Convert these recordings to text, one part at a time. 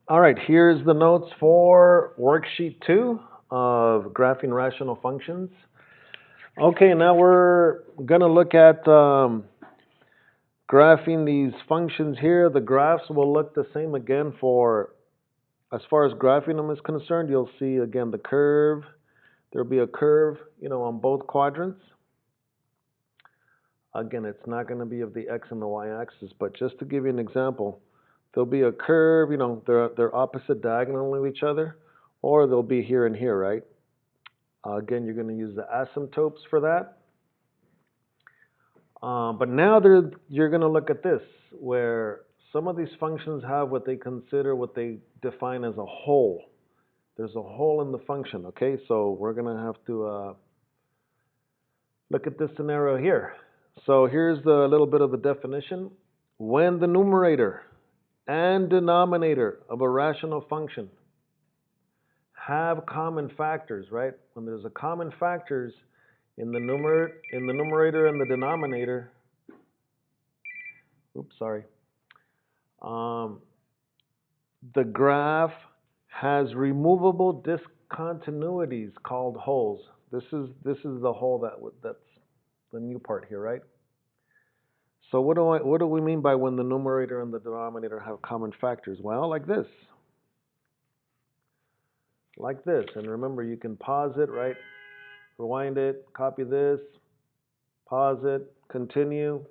All right, here's the notes for worksheet 2 of graphing rational functions. Okay, now we're going to look at graphing these functions here. The graphs will look the same again for, as far as graphing them is concerned, you'll see again the curve. There'll be a curve, on both quadrants. Again, it's not going to be of the x and the y axis, but just to give you an example, there'll be a curve, they're opposite diagonally of each other, or they'll be here and here, right? Again, you're going to use the asymptotes for that. But now you're going to look at this, where some of these functions have what they define as a hole. There's a hole in the function, okay? So we're going to have to look at this scenario here. So here's the little bit of the definition. When the numerator and denominator of a rational function have common factors, right? When there's a common factors in the numerator and the denominator, oops, sorry. The graph has removable discontinuities called holes. This is the hole that's the new part here, right? So what do we mean by when the numerator and the denominator have common factors? Well, like this. Like this. And remember, you can pause it, right? Rewind it, copy this, pause it, continue.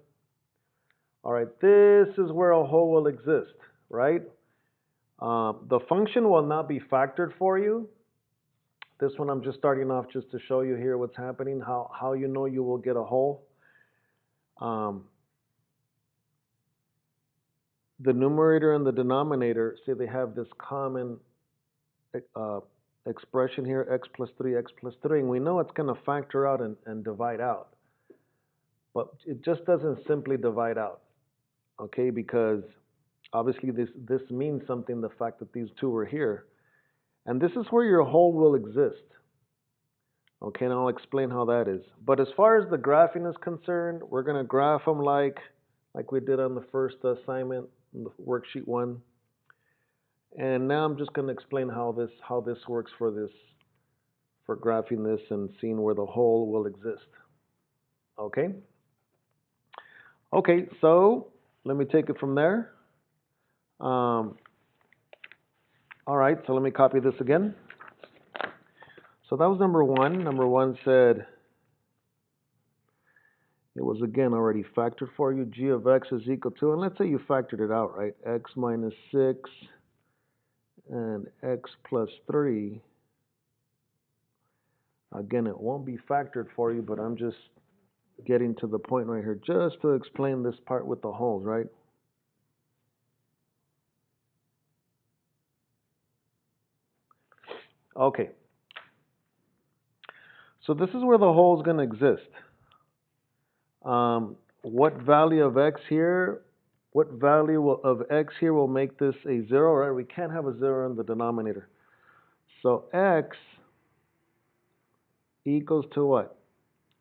All right, this is where a hole will exist, right? The function will not be factored for you. This one I'm just starting off just to show you here what's happening, how you know you will get a hole. The numerator and the denominator, say they have this common expression here, x plus 3, and we know it's going to factor out and divide out. But it just doesn't simply divide out, okay? Because obviously this means something, the fact that these two are here. And this is where your hole will exist. Okay, and I'll explain how that is. But as far as the graphing is concerned, we're going to graph them like we did on the first assignment, in the worksheet 1. And now I'm just going to explain how this works for graphing this and seeing where the hole will exist. Okay? Okay, so let me take it from there. All right, so let me copy this again. So that was number 1. Number 1 said, it was again already factored for you, g of x is equal to, and let's say you factored it out, right? X minus 6 and x plus 3. Again, it won't be factored for you, but I'm just getting to the point right here just to explain this part with the holes, right? Okay. So this is where the hole is going to exist. What value of x here? What value of x here will make this a 0, right? We can't have a 0 in the denominator. So x equals to what?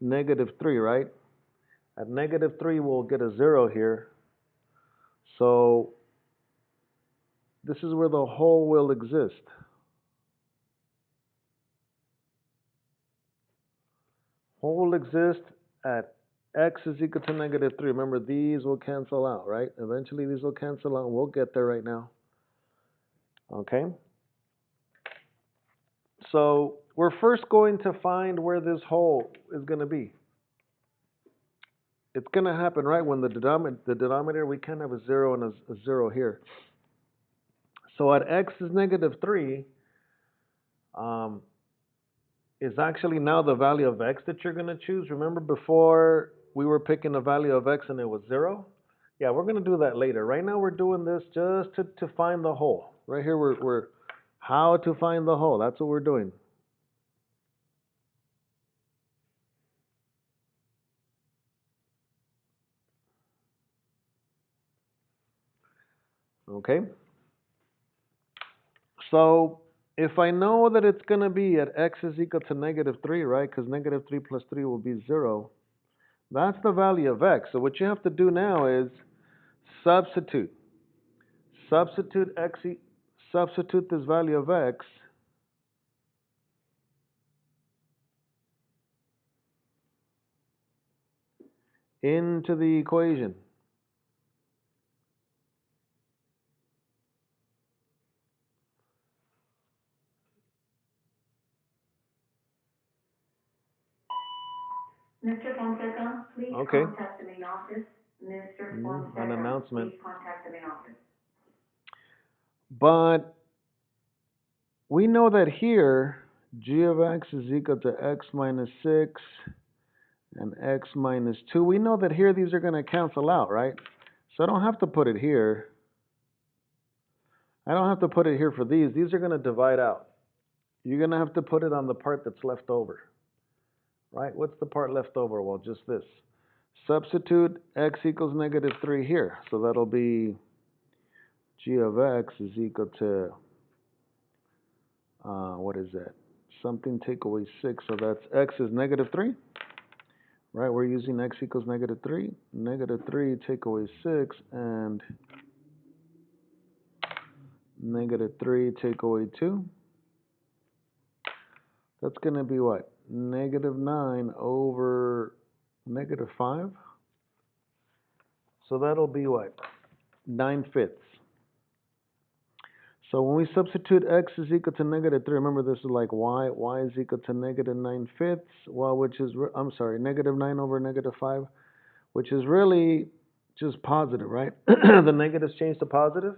-3, right? At -3, we'll get a 0 here. So this is where the hole will exist. Hole will exist at x is equal to -3. Remember, these will cancel out, right? Eventually, these will cancel out. We'll get there right now. Okay? So we're first going to find where this hole is going to be. It's going to happen, right, when the denominator, we can't have a 0 and a 0 here. So at x is -3, is actually now the value of x that you're going to choose. Remember before we were picking a value of x and it was 0? Yeah, we're going to do that later. Right now we're doing this just to find the hole. Right here we're how to find the hole. That's what we're doing. Okay? So if I know that it's going to be at x is equal to -3, right? Because -3 plus 3 will be 0. That's the value of x. So what you have to do now is substitute. Substitute x, substitute this value of x into the equation. Mr. Fonseca, please Okay. contact the main office. Mr. Fonseca, An announcement. please contact the main office. But we know that here, g of x is equal to x minus 6 and x minus 2. We know that here these are going to cancel out, right? So I don't have to put it here. I don't have to put it here for these. These are going to divide out. You're going to have to put it on the part that's left over, right? What's the part left over? Well, just this. Substitute x equals negative 3 here. So that'll be g of x is equal to, what is that? Something take away 6. So that's x is negative 3. Right, we're using x equals negative 3. Negative 3 take away 6, and negative 3 take away 2. That's going to be what? Negative 9 over negative 5. So that'll be what? 9/5. So when we substitute x is equal to negative 3, remember this is like y. Y is equal to negative 9/5, well, which is, I'm sorry, negative 9 over negative 5, which is really just positive, right? The negatives change to positive.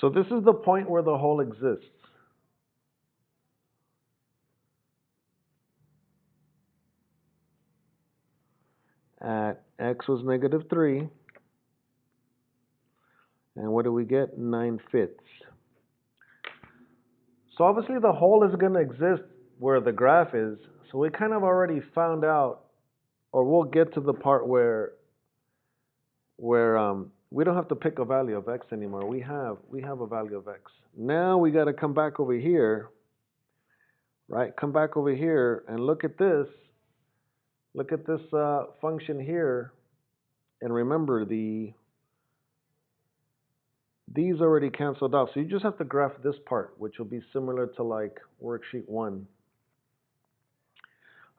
So this is the point where the hole exists. At x was negative 3. And what do we get? 9/5. So obviously the hole is going to exist where the graph is. So we kind of already found out, or we'll get to the part where we don't have to pick a value of x anymore. We have a value of x. Now we got to come back over here, right? Come back over here and look at this. Look at this function here, and remember these already canceled out. So you just have to graph this part, which will be similar to like worksheet 1.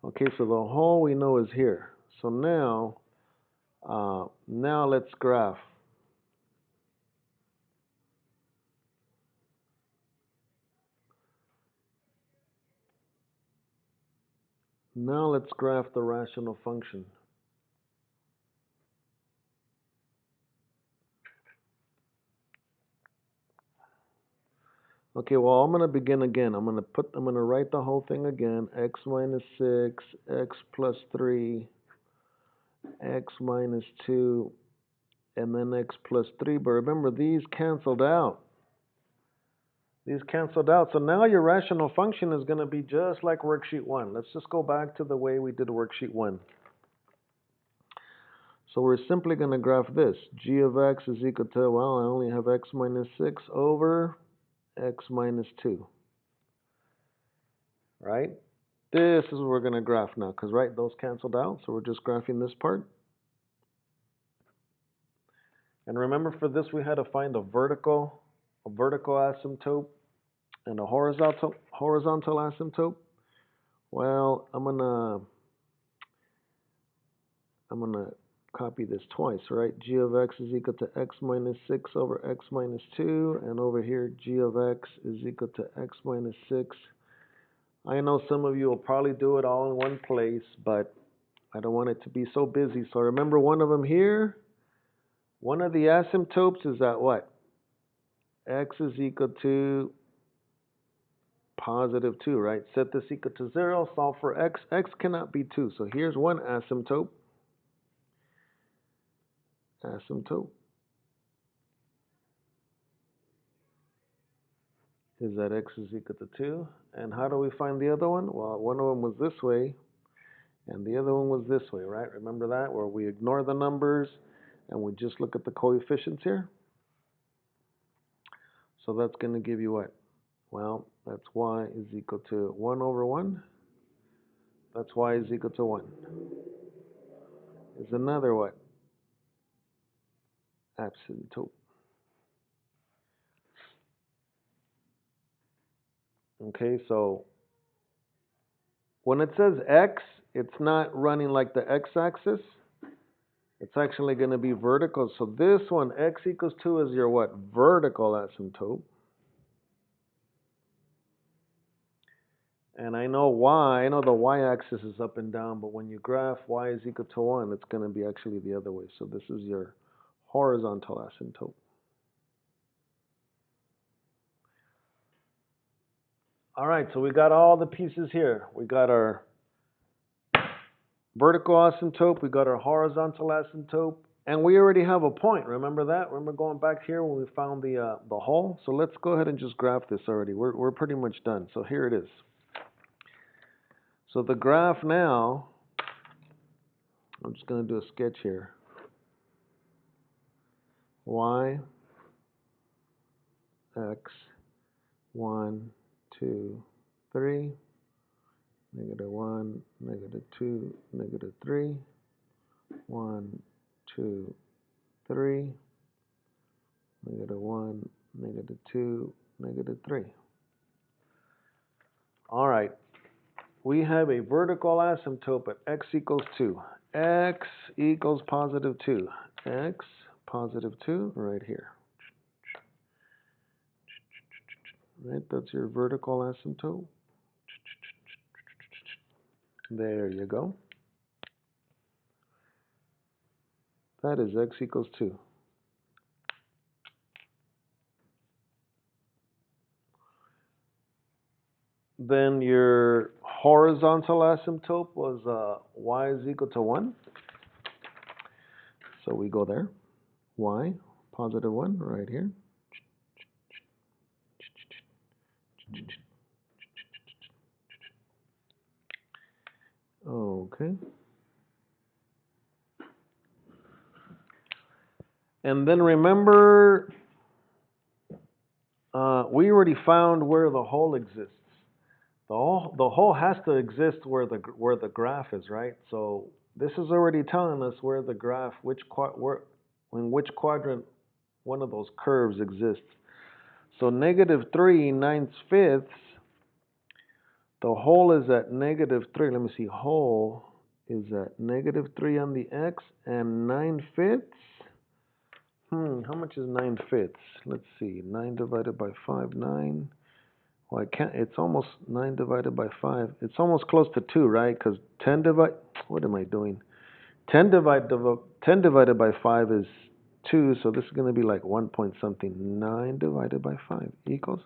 Okay, so the hole we know is here. So now let's graph. Now let's graph the rational function. Okay, well, I'm going to begin again. I'm going to write the whole thing again. X minus 6, x plus 3, x minus 2, and then x plus 3. But remember, these canceled out. These canceled out. So now your rational function is going to be just like worksheet 1. Let's just go back to the way we did worksheet 1. So we're simply going to graph this. G of x is equal to, well, I only have x minus 6 over x minus 2. Right? This is what we're going to graph now, because, right, those canceled out. So we're just graphing this part. And remember, for this, we had to find a vertical asymptote and a horizontal asymptote. Well, I'm gonna copy this twice, right? G of x is equal to x minus 6 over x minus 2, and over here, g of x is equal to x minus 6. I know some of you will probably do it all in one place, but I don't want it to be so busy. So remember one of them here. One of the asymptotes is at what? X is equal to positive 2, right? Set this equal to 0, solve for x. X cannot be 2. So here's one asymptote. Is that x is equal to 2. And how do we find the other one? Well, one of them was this way, and the other one was this way, right? Remember that, where we ignore the numbers, and we just look at the coefficients here? So that's going to give you what? Well, that's y is equal to 1 over 1. That's y is equal to 1. Is another what? Asymptote. Okay, so when it says x, it's not running like the x-axis. It's actually going to be vertical. So this one, x equals 2, is your what? Vertical asymptote. And I know the y-axis is up and down, but when you graph y is equal to 1, it's going to be actually the other way. So this is your horizontal asymptote. All right, so we got all the pieces here. We got our vertical asymptote, we got our horizontal asymptote, and we already have a point. Remember that? Remember going back here when we found the hole? So let's go ahead and just graph this already. We're pretty much done. So here it is. So the graph now, I'm just going to do a sketch here. Y, X, 1, 2, 3, -1, -2, -3, 1, 2, 3, -1, -2, -3. All right. We have a vertical asymptote at x equals 2. X equals positive 2. X positive 2 right here. Right, that's your vertical asymptote. There you go. That is x equals 2. Then your horizontal asymptote was y is equal to 1. So we go there. Y, positive 1, right here. Okay. And then remember, we already found where the hole exists. The hole has to exist where the graph is, right? So this is already telling us where the graph, in which quadrant one of those curves exists. So -3 9/5, the hole is at -3. Let me see, hole is at -3 on the x and 9/5. How much is 9/5? Let's see, 9 divided by 5, 9. Well, I can't, it's almost 9 divided by 5. It's almost close to 2, right? Because 10 what am I doing? 10 divided by 5 is 2, so this is going to be like 1 point something. 9 divided by 5 equals,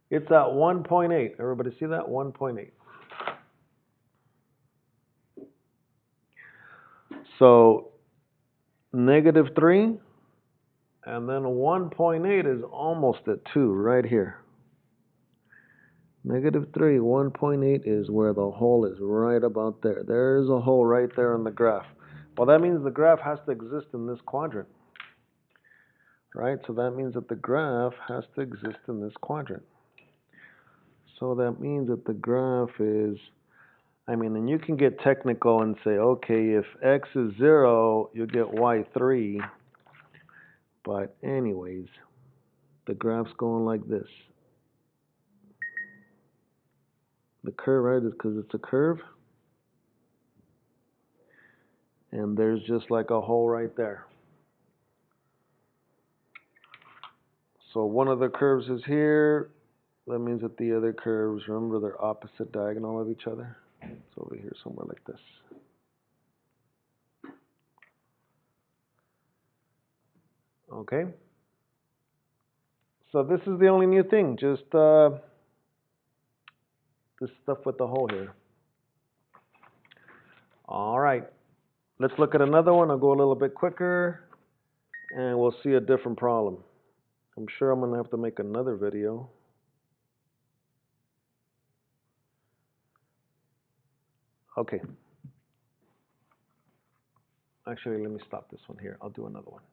it's at 1.8. Everybody see that? 1.8. So -3, and then 1.8 is almost at 2 right here. -3, 1.8 is where the hole is, right about there. There's a hole right there in the graph. Well, that means the graph has to exist in this quadrant, right? So that means that the graph has to exist in this quadrant. So that means that the graph is, and you can get technical and say, okay, if x is 0, you get y 3. But anyways, the graph's going like this. The curve, right, is because it's a curve. And there's just like a hole right there. So one of the curves is here. That means that the other curves, remember, they're opposite diagonal of each other. It's over here somewhere like this. Okay. So this is the only new thing, just this stuff with the hole here. All right. Let's look at another one. I'll go a little bit quicker, and we'll see a different problem. I'm sure I'm going to have to make another video. Okay. Actually, let me stop this one here. I'll do another one.